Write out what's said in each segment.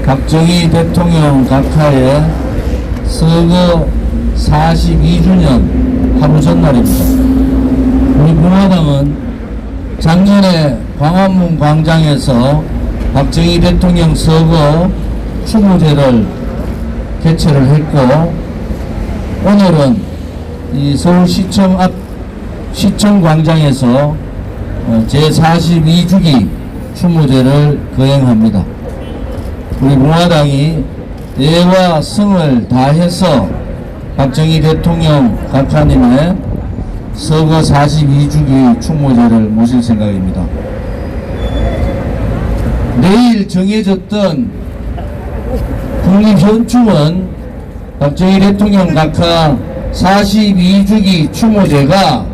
박정희 대통령 각하의 서거 42주년 하루 전날입니다. 우리 공화당은 작년에 광화문 광장에서 박정희 대통령 서거 추모제를 개최를 했고, 오늘은 이 서울시청 앞 시청광장에서 제42주기 추모제를 거행합니다. 우리 공화당이 예와 성을 다해서 박정희 대통령 각하님의 서거 42주기 추모제를 모실 생각입니다. 내일 정해졌던 국립현충원 박정희 대통령 각하 42주기 추모제가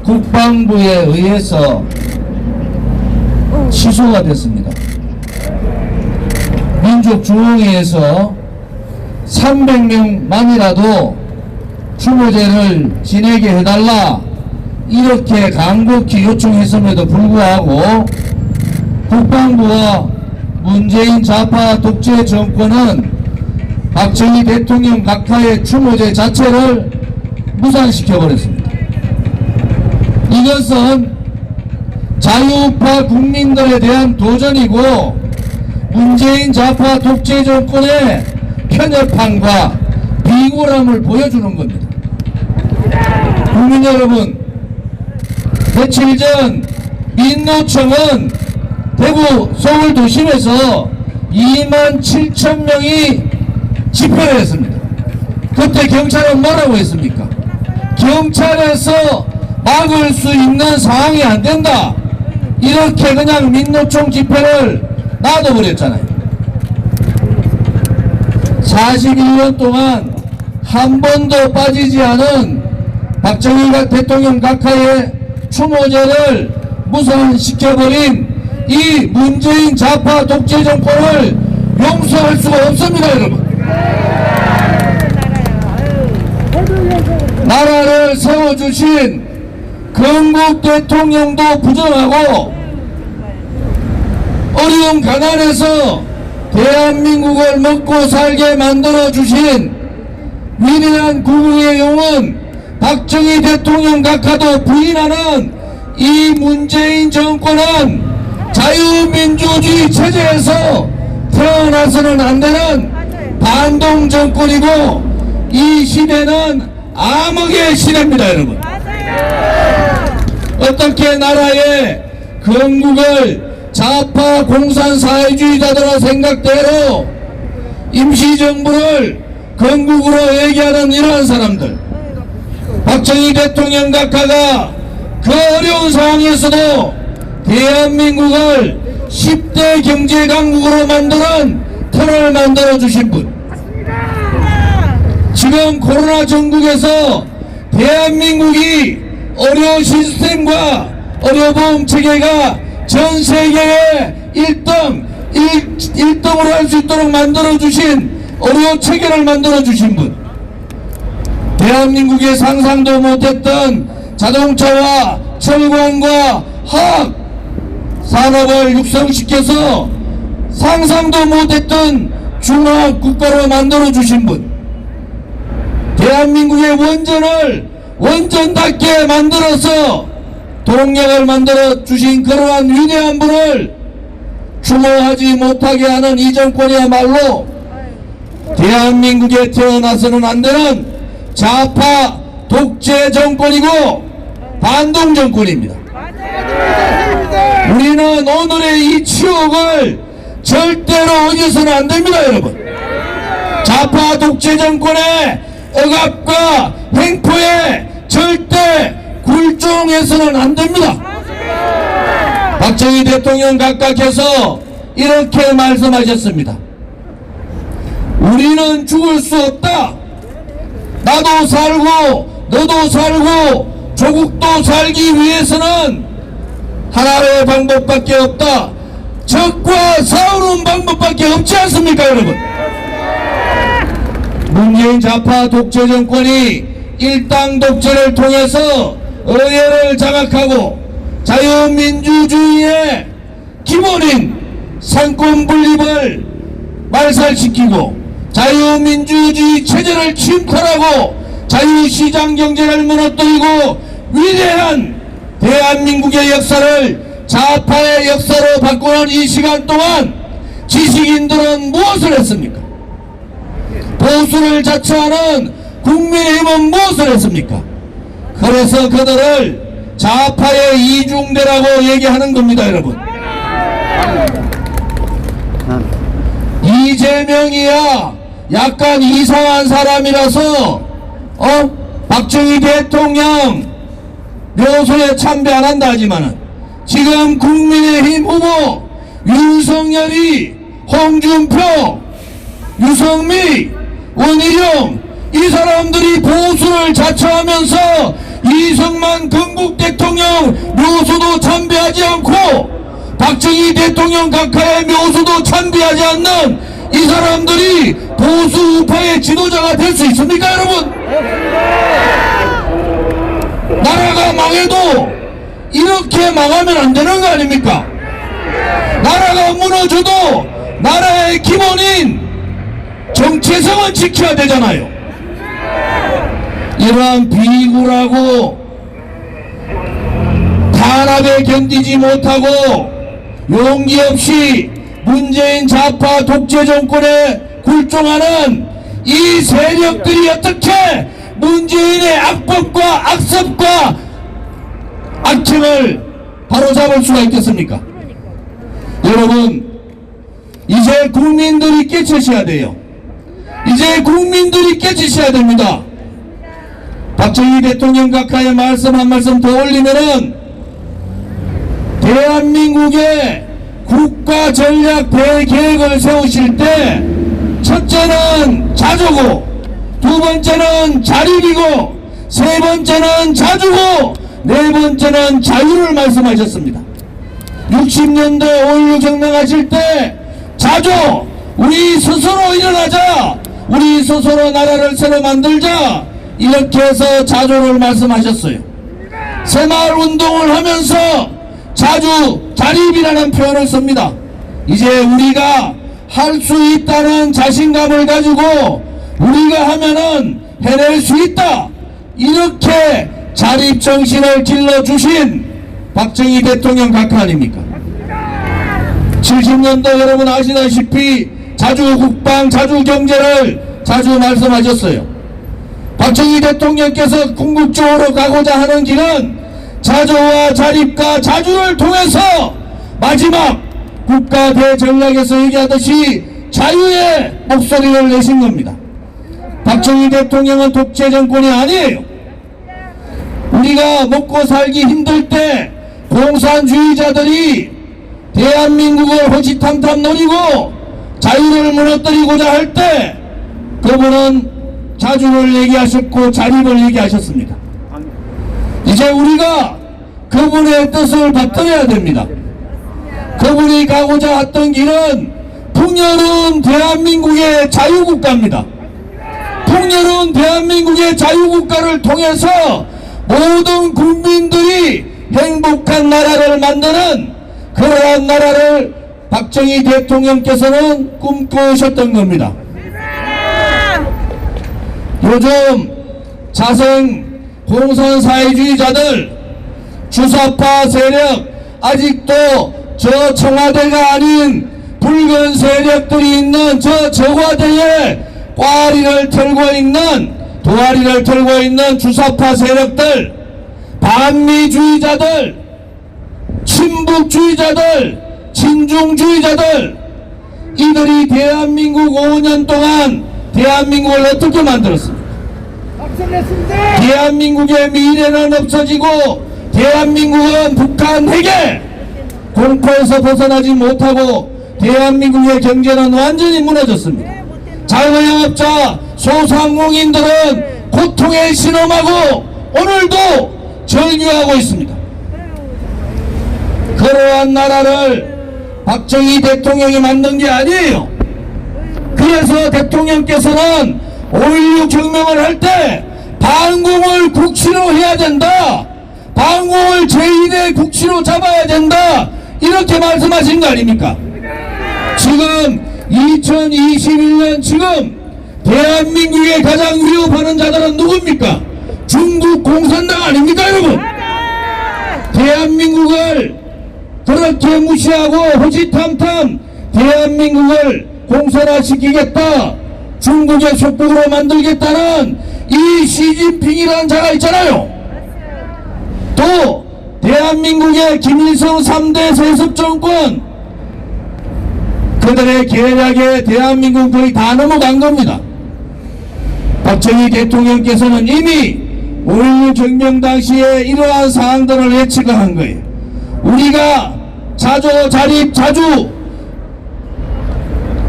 국방부에 의해서 취소가 됐습니다. 민족중앙회에서 300명만이라도 추모제를 지내게 해달라 이렇게 간곡히 요청했음에도 불구하고 국방부와 문재인 좌파 독재 정권은 박정희 대통령 각하의 추모제 자체를 무산시켜버렸습니다. 이것은 자유우파 국민들에 대한 도전이고 문재인 좌파 독재 정권의 편협함과 비굴함을 보여주는 겁니다. 국민 여러분, 며칠 전 민노총은 대구 서울 도심에서 27,000명이 집회를 했습니다. 그때 경찰은 뭐라고 했습니까? 경찰에서 막을 수 있는 상황이 안 된다, 이렇게 그냥 민노총 집회를 놔둬버렸잖아요. 41년 동안 한 번도 빠지지 않은 박정희 대통령 각하의 추모제를 무산시켜버린 이 문재인 좌파 독재 정권을 용서할 수가 없습니다, 여러분. 나라를 세워주신 건국 대통령도 부정하고 어려운 가난에서 대한민국을 먹고 살게 만들어주신 위대한 국웅의 영혼 박정희 대통령 각하도 부인하는 이 문재인 정권은 자유민주주의 체제에서 태어나서는 안 되는 반동 정권이고 이 시대는 암흑의 시대입니다, 여러분. 어떻게 나라의 건국을 좌파 공산사회주의자들의 생각대로 임시정부를 건국으로 얘기하는 이러한 사람들, 박정희 대통령 각하가 그 어려운 상황에서도 대한민국을 10대 경제강국으로 만드는 틀을 만들어주신 분, 지금 코로나 전국에서 대한민국이 의료 시스템과 의료보험 체계가 전 세계에 1등으로 할 수 있도록 만들어주신 의료 체계를 만들어주신 분, 대한민국에 상상도 못했던 자동차와 철강과 화학 산업을 육성시켜서 상상도 못했던 중화학 국가로 만들어주신 분, 대한민국의 원전을 원전답게 만들어서 동력을 만들어주신 그러한 위대한 분을 추모하지 못하게 하는 이 정권이야말로 대한민국에 태어나서는 안 되는 좌파 독재 정권이고 반동 정권입니다. 우리는 오늘의 이 추억을 절대로 잊어서는 안 됩니다, 여러분. 좌파 독재 정권의 억압과 횡포에 절대 굴종해서는 안 됩니다. 박정희 대통령 각하께서 이렇게 말씀하셨습니다. 우리는 죽을 수 없다. 나도 살고 너도 살고 조국도 살기 위해서는 하나의 방법밖에 없다. 적과 싸우는 방법밖에 없지 않습니까, 여러분? 문재인 좌파 독재 정권이 일당 독재를 통해서 의회를 장악하고 자유민주주의의 기본인 상권 분립을 말살시키고 자유민주주의 체제를 침탈하고 자유시장 경제를 무너뜨리고 위대한 대한민국의 역사를 좌파의 역사로 바꾸는 이 시간 동안 지식인들은 무엇을 했습니까? 보수를 자처하는 국민의힘은 무엇을 했습니까? 그래서 그들을 좌파의 이중대라고 얘기하는 겁니다, 여러분. 이재명이야 약간 이상한 사람이라서 박정희 대통령 묘소에 참배 안 한다 하지만은 지금 국민의힘 후보 윤석열이 홍준표, 유성미, 원희룡 이 사람들이 보수를 자처하면서 이승만 건국 대통령 묘소도 참배하지 않고 박정희 대통령 각하의 묘소도 참배하지 않는 이 사람들이 보수 우파의 지도자가 될 수 있습니까, 여러분? 나라가 망해도 이렇게 망하면 안 되는 거 아닙니까? 나라가 무너져도 나라의 기본인 정체성은 지켜야 되잖아요. 이러한 비굴하고 탄압에 견디지 못하고 용기 없이 문재인 좌파 독재 정권에 굴종하는 이 세력들이 어떻게 문재인의 악법과 악습과 악행을 바로잡을 수가 있겠습니까? 여러분, 이제 국민들이 깨치셔야 돼요. 이제 국민들이 깨치셔야 됩니다. 박정희 대통령 각하의 말씀 한 말씀 더 올리면은 대한민국의 국가 전략 대계획을 세우실 때 첫째는 자주고 두 번째는 자립이고 세 번째는 자주고 네 번째는 자유를 말씀하셨습니다. 60년대 5.16 혁명하실 때 자주 우리 스스로 일어나자, 우리 스스로 나라를 새로 만들자 이렇게 해서 자주를 말씀하셨어요. 새마을 운동을 하면서 자주 자립이라는 표현을 씁니다. 이제 우리가 할 수 있다는 자신감을 가지고 우리가 하면은 해낼 수 있다 이렇게 자립정신을 길러주신 박정희 대통령 각하 아닙니까? 70년도 여러분 아시다시피 자주 국방 자주 경제를 자주 말씀하셨어요. 박정희 대통령께서 궁극적으로 가고자 하는 길은 자주와 자립과 자주를 통해서 마지막 국가 대전략에서 얘기하듯이 자유의 목소리를 내신 겁니다. 박정희 대통령은 독재 정권이 아니에요. 우리가 먹고 살기 힘들 때 공산주의자들이 대한민국을 호시탐탐 노리고 자유를 무너뜨리고자 할 때 그분은 자주를 얘기하셨고 자립을 얘기하셨습니다. 이제 우리가 그분의 뜻을 받들어야 됩니다. 그분이 가고자 했던 길은 풍요로운 대한민국의 자유국가입니다. 풍요로운 대한민국의 자유국가를 통해서 모든 국민들이 행복한 나라를 만드는 그러한 나라를 박정희 대통령께서는 꿈꾸셨던 겁니다. 요즘 자생 공산사회주의자들 주사파 세력 아직도 저 청와대가 아닌 붉은 세력들이 있는 저 청와대에 꽈리를 털고 있는 도화리를 털고 있는 주사파 세력들 반미주의자들 친북주의자들 친중주의자들 이들이 대한민국 5년 동안 대한민국을 어떻게 만들었습니까? 대한민국의 미래는 없어지고 대한민국은 북한 핵에 공포에서 벗어나지 못하고 대한민국의 경제는 완전히 무너졌습니다. 자영업자 소상공인들은 고통에 신음하고 오늘도 절규하고 있습니다. 그러한 나라를 박정희 대통령이 만든 게 아니에요. 그래서 대통령께서는 5.16 혁명을 할 때 반공을 국시로 해야 된다. 반공을 제1의 국시로 잡아야 된다. 이렇게 말씀하신 거 아닙니까? 지금 2021년 지금 대한민국에 가장 위협하는 자들은 누굽니까? 중국 공산당 아닙니까 여러분? 대한민국을 그렇게 무시하고 호시탐탐 대한민국을 공산화시키겠다, 중국의 속국으로 만들겠다는 이 시진핑이라는 자가 있잖아요. 또 대한민국의 김일성 3대 세습정권, 그들의 계략에 대한민국 거의 다 넘어간 겁니다. 박정희 대통령께서는 이미 5.16 혁명 당시에 이러한 사항들을 예측한 거예요. 우리가 자주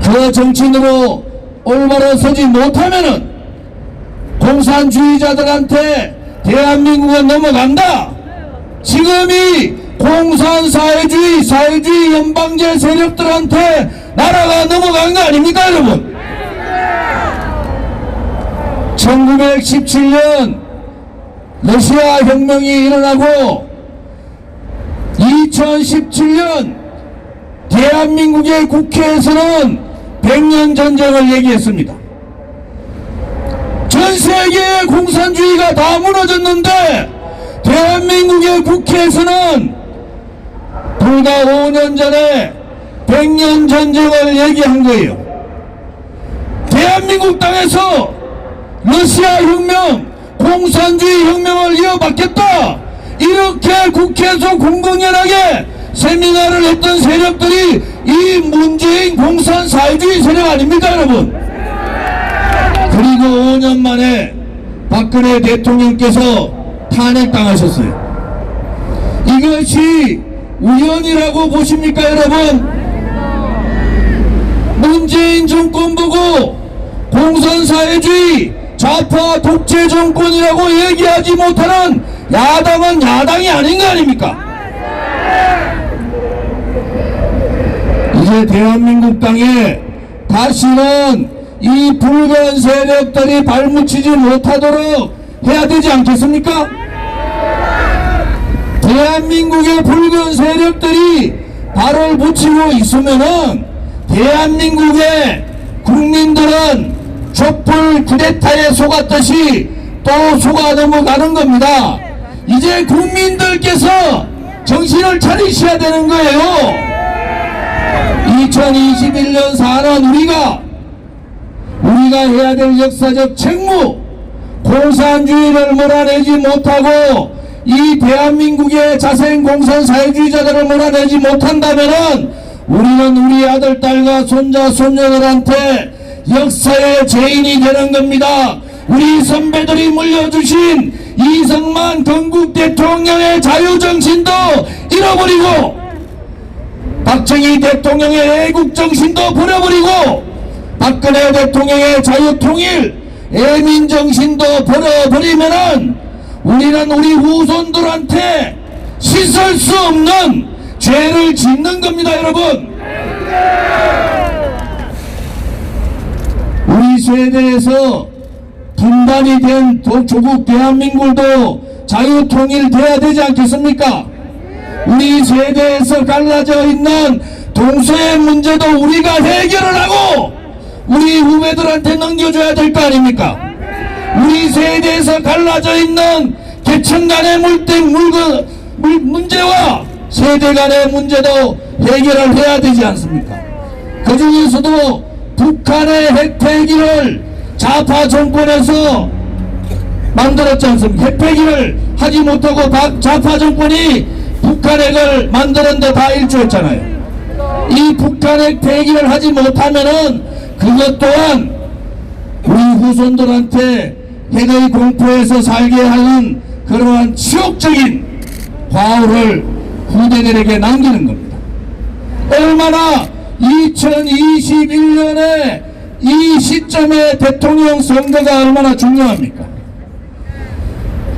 그 정치인으로 올바로 서지 못하면은 공산주의자들한테 대한민국은 넘어간다. 지금이 공산사회주의, 사회주의 연방제 세력들한테 나라가 넘어간 거 아닙니까 여러분? 1917년 러시아 혁명이 일어나고 2017년 대한민국의 국회에서는 100년 전쟁을 얘기했습니다. 전 세계의 공산주의가 다 무너졌는데 대한민국의 국회에서는 불과 5년 전에 100년 전쟁을 얘기한 거예요. 대한민국 땅에서 러시아 혁명, 공산주의 혁명을 이어받겠다, 이렇게 국회에서 공공연하게 세미나를 했던 세력들이 이 문재인 공산사회주의 세력 아닙니까 여러분? 그리고 5년 만에 박근혜 대통령께서 탄핵당하셨어요. 이것이 우연이라고 보십니까 여러분? 문재인 정권 보고 공산사회주의, 좌파 독재 정권이라고 얘기하지 못하는 야당은 야당이 아닌 거 아닙니까? 이제 대한민국 땅에 다시는 이 붉은 세력들이 발붙이지 못하도록 해야 되지 않겠습니까? 대한민국의 붉은 세력들이 발을 붙이고 있으면은 대한민국의 국민들은 촛불 쿠데타에 속았듯이 또 속아 넘어가는 겁니다. 이제 국민들께서 정신을 차리셔야 되는 거예요. 2021년 4년 우리가 해야 될 역사적 책무, 공산주의를 몰아내지 못하고 이 대한민국의 자생 공산사회주의자들을 몰아내지 못한다면은 우리는 우리 아들, 딸과 손자, 손녀들한테 역사의 죄인이 되는 겁니다. 우리 선배들이 물려주신 이승만 건국 대통령의 자유정신도 잃어버리고 박정희 대통령의 애국정신도 버려버리고 박근혜 대통령의 자유통일, 애민정신도 버려버리면은 우리는 우리 후손들한테 씻을 수 없는 죄를 짓는 겁니다 여러분. 우리 세대에서 분단이 된 조국 대한민국도 자유통일돼야 되지 않겠습니까? 우리 세대에서 갈라져 있는 동서의 문제도 우리가 해결을 하고 우리 후배들한테 넘겨줘야 될 거 아닙니까? 우리 세대에서 갈라져 있는 계층 간의 문제와 세대 간의 문제도 해결을 해야 되지 않습니까? 그 중에서도 북한의 핵폐기를 좌파 정권에서 만들었지 않습니까? 핵폐기를 하지 못하고 좌파 정권이 북한 핵을 만드는데 다 일조했잖아요. 이 북한 핵 폐기를 하지 못하면은 그것 또한 우리 후손들한테 핵의 공포에서 살게 하는 그러한 치욕적인 과오를 후대들에게 남기는 겁니다. 얼마나 2021년에 이 시점에 대통령 선거가 얼마나 중요합니까?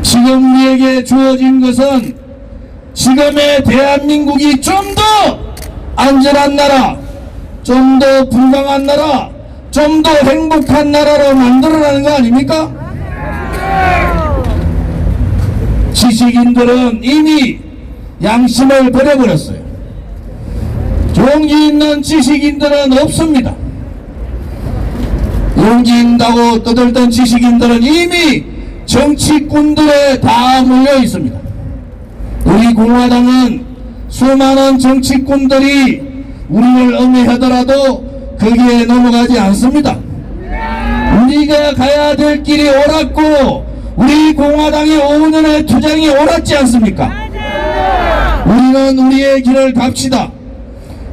지금 우리에게 주어진 것은 지금의 대한민국이 좀 더 안전한 나라, 좀 더 불강한 나라, 좀 더 행복한 나라로 만들어라는 거 아닙니까? 지식인들은 이미 양심을 버려버렸어요. 용기 있는 지식인들은 없습니다. 용기 있다고 떠들던 지식인들은 이미 정치꾼들에 다 몰려 있습니다. 우리 공화당은 수많은 정치꾼들이 우리를 음해하더라도 거기에 넘어가지 않습니다. 우리가 가야 될 길이 옳았고 우리 공화당의 5년의 투쟁이 옳았지 않습니까? 우리는 우리의 길을 갑시다.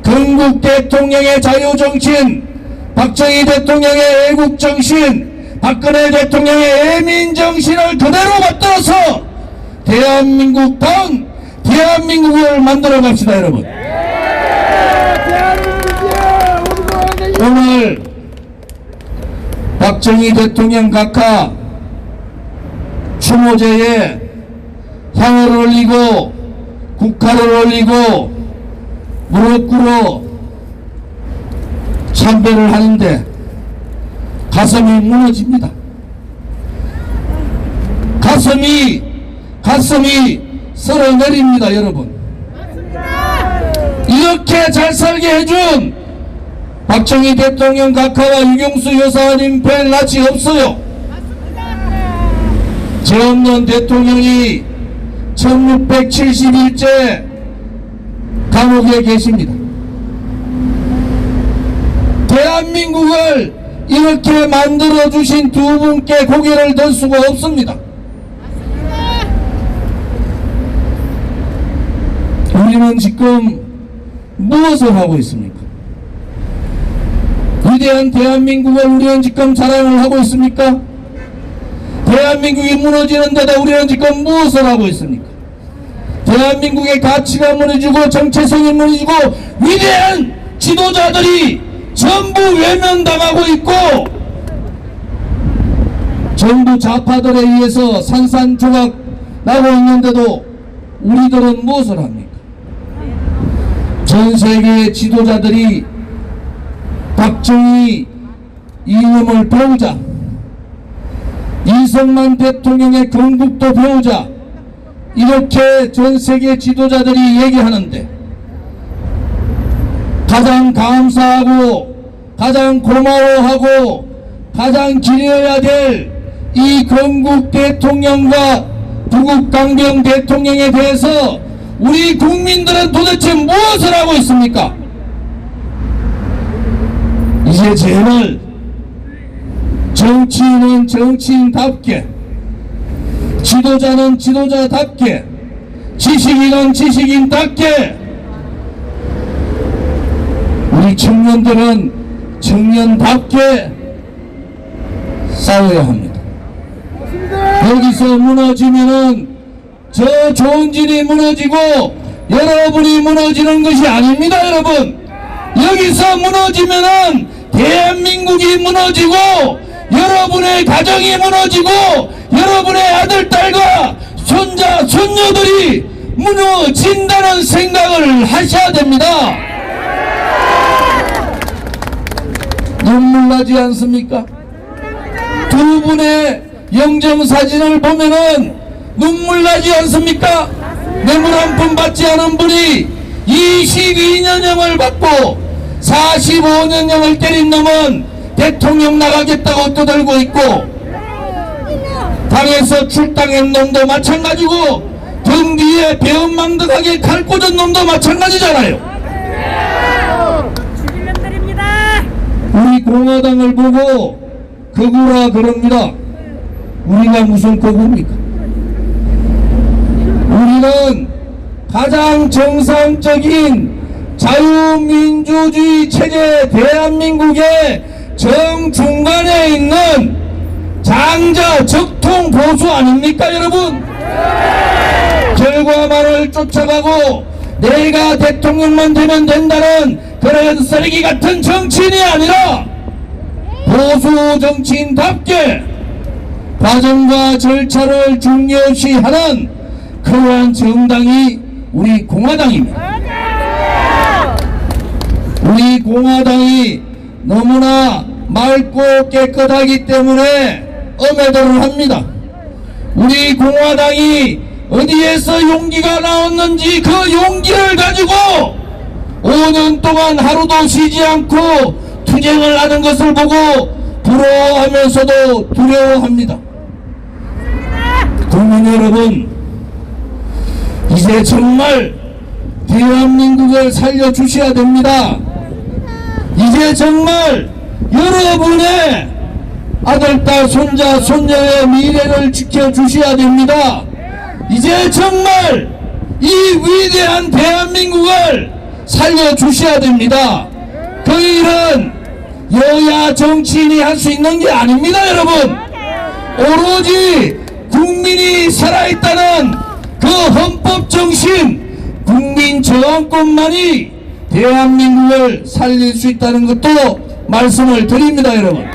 건국 대통령의 자유정신, 박정희 대통령의 애국정신, 박근혜 대통령의 애민정신을 그대로 받들어서 대한민국다운 대한민국을 만들어 갑시다, 여러분. 오늘 박정희 대통령 각하 추모제에 향을 올리고 국화를 올리고 무릎 꿇어 참배를 하는데 가슴이 무너집니다. 가슴이 쓸어내립니다, 여러분. 이렇게 잘 살게 해준 박정희 대통령 각하와 유경수 여사님 뵐 낯이 없어요. 죄 없는 대통령이 1670일째 감옥에 계십니다. 대한민국을 이렇게 만들어주신 두 분께 고개를 들 수가 없습니다. 우리는 지금 무엇을 하고 있습니까? 위대한 대한민국을 우리는 지금 자랑을 하고 있습니까? 대한민국이 무너지는데도 우리는 지금 무엇을 하고 있습니까? 대한민국의 가치가 무너지고 정체성이 무너지고 위대한 지도자들이 전부 외면당하고 있고 정부 좌파들에 의해서 산산조각 나고 있는데도 우리들은 무엇을 합니까? 전 세계의 지도자들이 박정희 이념을 배우자, 이승만 대통령의 건국도 배우자, 이렇게 전 세계 지도자들이 얘기하는데 가장 감사하고 가장 고마워하고 가장 기려야 될 이 건국 대통령과 부국 강병 대통령에 대해서 우리 국민들은 도대체 무엇을 하고 있습니까? 이제 제발 정치인은 정치인답게, 지도자는 지도자답게, 지식인은 지식인답게, 우리 청년들은 청년답게 싸워야 합니다. 여기서 무너지면은 저 좋은 질이 무너지고 여러분이 무너지는 것이 아닙니다, 여러분. 여기서 무너지면은 대한민국이 무너지고 여러분의 가정이 무너지고 여러분의 아들, 딸과 손자, 손녀들이 무너진다는 생각을 하셔야 됩니다. 눈물 나지 않습니까? 두 분의 영정사진을 보면은 눈물 나지 않습니까? 뇌물 한 푼 받지 않은 분이 22년형을 받고 45년형을 때린 놈은 대통령 나가겠다고 떠들고 있고, 당에서 출당한 놈도 마찬가지고 등 뒤에 배은망덕하게 칼 꽂은 놈도 마찬가지잖아요. 우리 공화당을 보고 거구라 그럽니다. 우리가 무슨 거구입니까? 우리는 가장 정상적인 자유민주주의 체제 대한민국의 정중간에 있는 장자 적통 보수 아닙니까, 여러분? 결과만을 쫓아가고 내가 대통령만 되면 된다는 그런 쓰레기 같은 정치인이 아니라 보수 정치인답게 과정과 절차를 중요시 하는 그러한 정당이 우리 공화당입니다. 우리 공화당이 너무나 맑고 깨끗하기 때문에 엄해들을 합니다. 우리 공화당이 어디에서 용기가 나왔는지 그 용기를 가지고 5년 동안 하루도 쉬지 않고 투쟁을 하는 것을 보고 부러워하면서도 두려워합니다. 국민 여러분, 이제 정말 대한민국을 살려주셔야 됩니다. 이제 정말 여러분의 아들, 딸, 손자, 손녀의 미래를 지켜주셔야 됩니다. 이제 정말 이 위대한 대한민국을 살려주셔야 됩니다. 그 일은 여야 정치인이 할 수 있는 게 아닙니다, 여러분. 오로지 국민이 살아있다는 그 헌법 정신, 국민 저항권만이 대한민국을 살릴 수 있다는 것도 말씀을 드립니다, 여러분.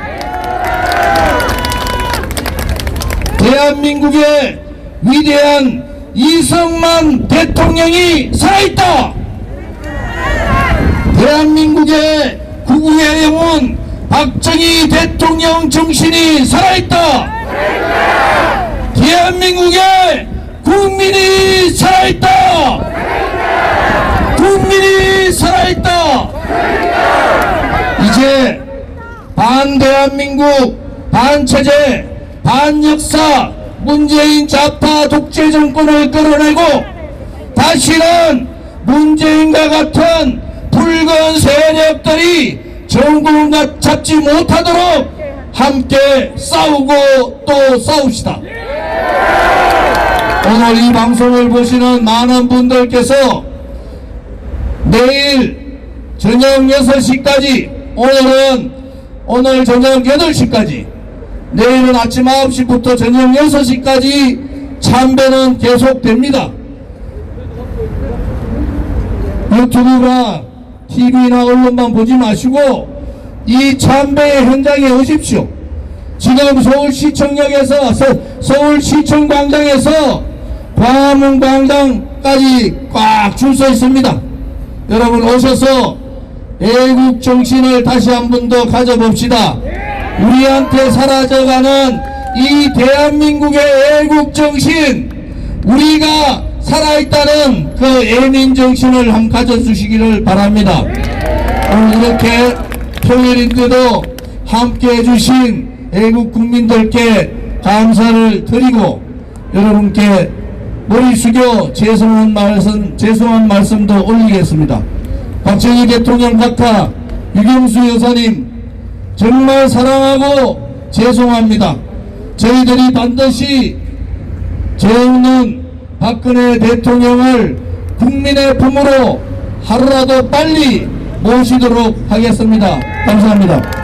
대한민국의 위대한 이승만 대통령이 살아있다. 대한민국의 구국의 영혼 박정희 대통령 정신이 살아있다. 대한민국의 국민이 살아있다. 국민이 살아있다. 이제 반대한민국, 반체제, 반역사, 문재인 좌파 독재 정권을 끌어내고 다시는 문재인과 같은 붉은 세력들이 정권을 잡지 못하도록 함께 싸우고 또 싸웁시다. 오늘 이 방송을 보시는 많은 분들께서 내일 저녁 6시까지, 오늘 저녁 8시까지, 내일은 아침 9시부터 저녁 6시까지 참배는 계속됩니다. 유튜브나 TV나 언론만 보지 마시고 이 참배의 현장에 오십시오. 지금 서울시청역에서 서울시청 광장에서 광화문 광장까지 꽉 줄 서 있습니다. 여러분 오셔서 애국 정신을 다시 한 번 더 가져봅시다. 우리한테 사라져가는 이 대한민국의 애국 정신, 우리가 살아있다는 그 애민 정신을 한번 가져주시기를 바랍니다. 오늘 이렇게 평일인데도 함께 해주신 애국 국민들께 감사를 드리고 여러분께 머리 숙여 죄송한 말씀도 올리겠습니다. 박정희 대통령 각하, 유경수 여사님 정말 사랑하고 죄송합니다. 저희들이 반드시 재없는 박근혜 대통령을 국민의 품으로 하루라도 빨리 모시도록 하겠습니다. 감사합니다.